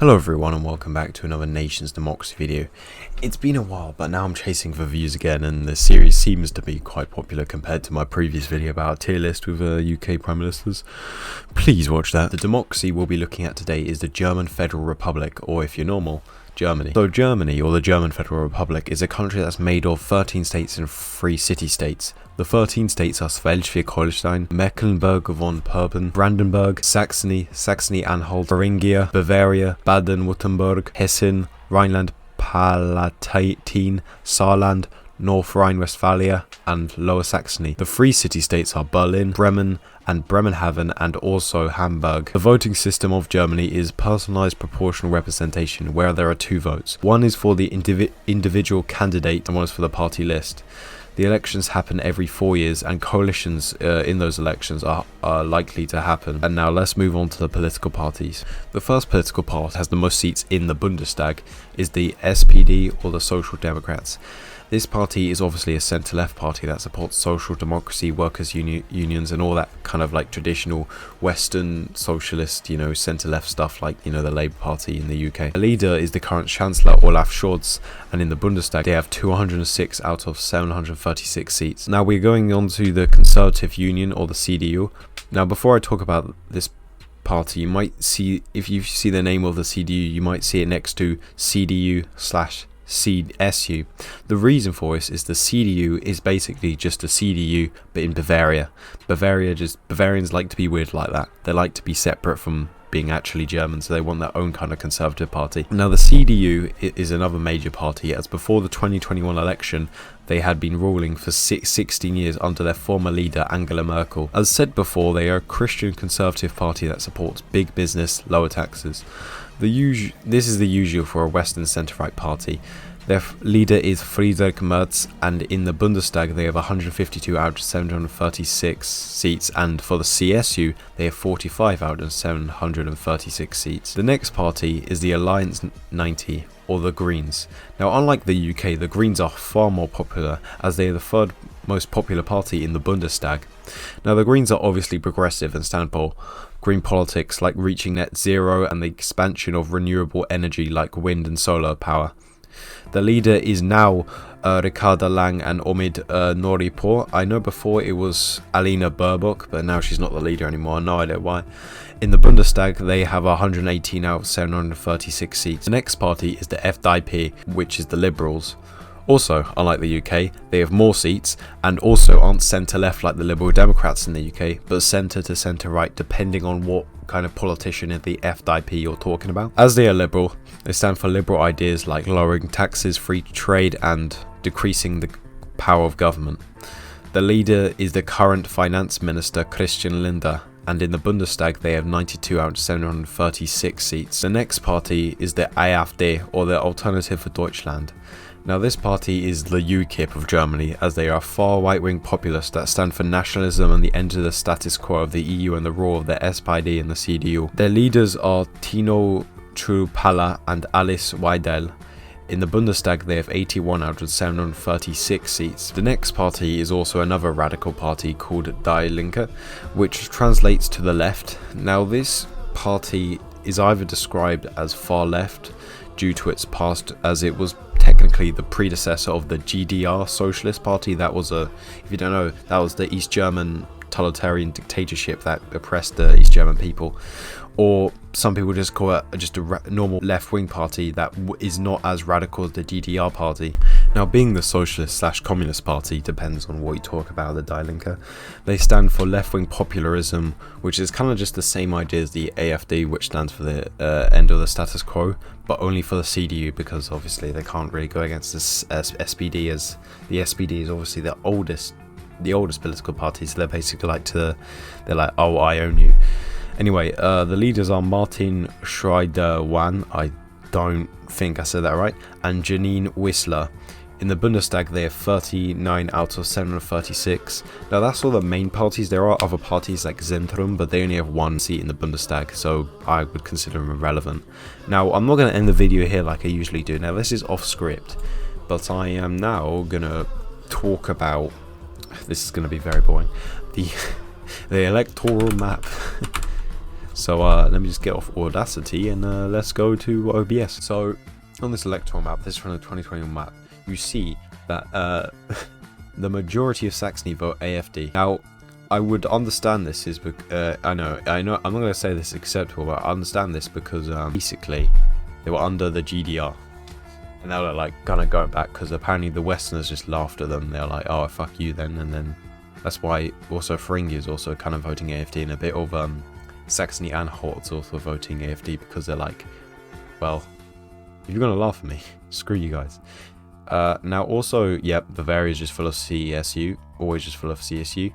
Hello everyone and welcome back to another Nations Democracy video. It's been a while, but now I'm chasing for views again, and the series seems to be quite popular compared to my previous video about a tier list with UK Prime Ministers. Please watch that. The democracy we'll be looking at today is the German Federal Republic, or if you're normal, Germany. So Germany, or the German Federal Republic, is a country that's made of 13 states and 3 city-states. The 13 states are Schleswig-Holstein, Mecklenburg-Vorpommern, Brandenburg, Saxony-Anhalt, Thuringia, Bavaria, Baden-Württemberg, Hessen, Rhineland-Palatinate, Saarland, North Rhine-Westphalia, and Lower Saxony. The 3 city-states are Berlin, Bremen, and Bremerhaven, and also Hamburg. The voting system of Germany is personalized proportional representation, where there are 2 votes. One is for the individual candidate, and one is for the party list. The elections happen every 4 years, and coalitions in those elections are likely to happen. And now let's move on to the political parties. The first political party has the most seats in the Bundestag is the SPD, or the Social Democrats. This party is obviously a centre-left party that supports social democracy, workers' unions, and all that kind of like traditional Western socialist, centre-left stuff like, the Labour Party in the UK. The leader is the current Chancellor Olaf Scholz, and in the Bundestag they have 206 out of 736 seats. Now we're going on to the Conservative Union, or the CDU. Now before I talk about this party, you might see, if you see the name of the CDU, you might see it next to CDU/CSU. The reason for this is the CDU is basically just a CDU but in Bavaria. Bavarians like to be weird like that. They like to be separate from being actually German, so they want their own kind of conservative party. Now the CDU is another major party, as before the 2021 election they had been ruling for 16 years under their former leader Angela Merkel. As said before, they are a Christian conservative party that supports big business, lower taxes. This is the usual for a Western centre-right party. Their leader is Friedrich Merz, and in the Bundestag they have 152 out of 736 seats, and for the CSU they have 45 out of 736 seats. The next party is the Alliance 90, or the Greens. Now unlike the UK, the Greens are far more popular, as they are the third most popular party in the Bundestag. Now the Greens are obviously progressive and stand for green politics like reaching net zero and the expansion of renewable energy like wind and solar power. The leader is now Ricarda Lang and Omid Nouripour. I know before it was Alina Baerbock, but now she's not the leader anymore. No idea why. In the Bundestag, they have 118 out of 736 seats. The next party is the Fdip, which is the Liberals. Also, unlike the UK, they have more seats and also aren't centre-left like the Liberal Democrats in the UK, but centre to centre-right depending on what kind of politician in the Fdip you're talking about. As they are liberal, they stand for liberal ideas like lowering taxes, free trade, and decreasing the power of government. The leader is the current Finance Minister Christian Lindner, and in the Bundestag they have 92 out of 736 seats. The next party is the AfD, or the Alternative for Deutschland. Now this party is the UKIP of Germany, as they are far right-wing populists that stand for nationalism and the end of the status quo of the EU and the rule of the SPD and the CDU. Their leaders are Tino Chrupalla and Alice Weidel. In the Bundestag they have 81 out of 736 seats. The next party is also another radical party called Die Linke, which translates to the left. Now this party is either described as far left due to its past, as it was technically the predecessor of the GDR Socialist Party. That was if you don't know, that was the East German totalitarian dictatorship that oppressed the East German people. Or some people just call it just a normal left-wing party that is not as radical as the GDR party. Now being the socialist/communist party depends on what you talk about. The Die Linke, they stand for left-wing popularism, which is kind of just the same idea as the AfD, which stands for the end of the status quo, but only for the CDU, because obviously they can't really go against this SPD, as the SPD is obviously the oldest political party, so they're basically they're like, oh, I own you. Anyway, the leaders are Martin Schreider-Wan, I don't think I said that right, and Janine Wissler. In the Bundestag they have 39 out of 736. Now that's all the main parties. There are other parties like Zentrum, but they only have 1 seat in the Bundestag, so I would consider them irrelevant. Now I'm not going to end the video here like I usually do. Now this is off script, but I am now going to talk about, this is going to be very boring, the Electoral Map. So let me just get off Audacity and let's go to OBS. So on this electoral map, this is from the 2021 map, you see that the majority of Saxony vote AFD. Now, I would understand this is I know, I'm not going to say this is acceptable, but I understand this because basically they were under the GDR. And they were like kind of going back because apparently the Westerners just laughed at them. They're like, oh, fuck you then. And then that's why also Thuringia is also kind of voting AFD, and a bit of Saxony and Holt's also voting AFD because they're like, well, if you're going to laugh at me, screw you guys. Now also, yep, Bavaria is just full of CSU, always just full of CSU.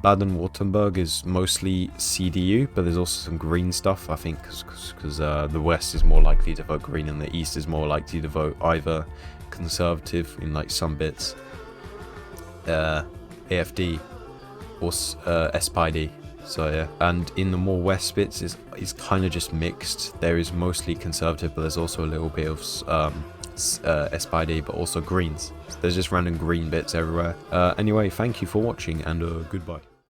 Baden-Württemberg is mostly CDU, but there's also some green stuff, I think, because the west is more likely to vote green and the east is more likely to vote either conservative in like some bits, AFD, or SPD. So yeah, and in the more west bits is kind of just mixed. There is mostly conservative, but there's also a little bit of SPD, but also greens. There's just random green bits everywhere. Anyway, thank you for watching, and goodbye.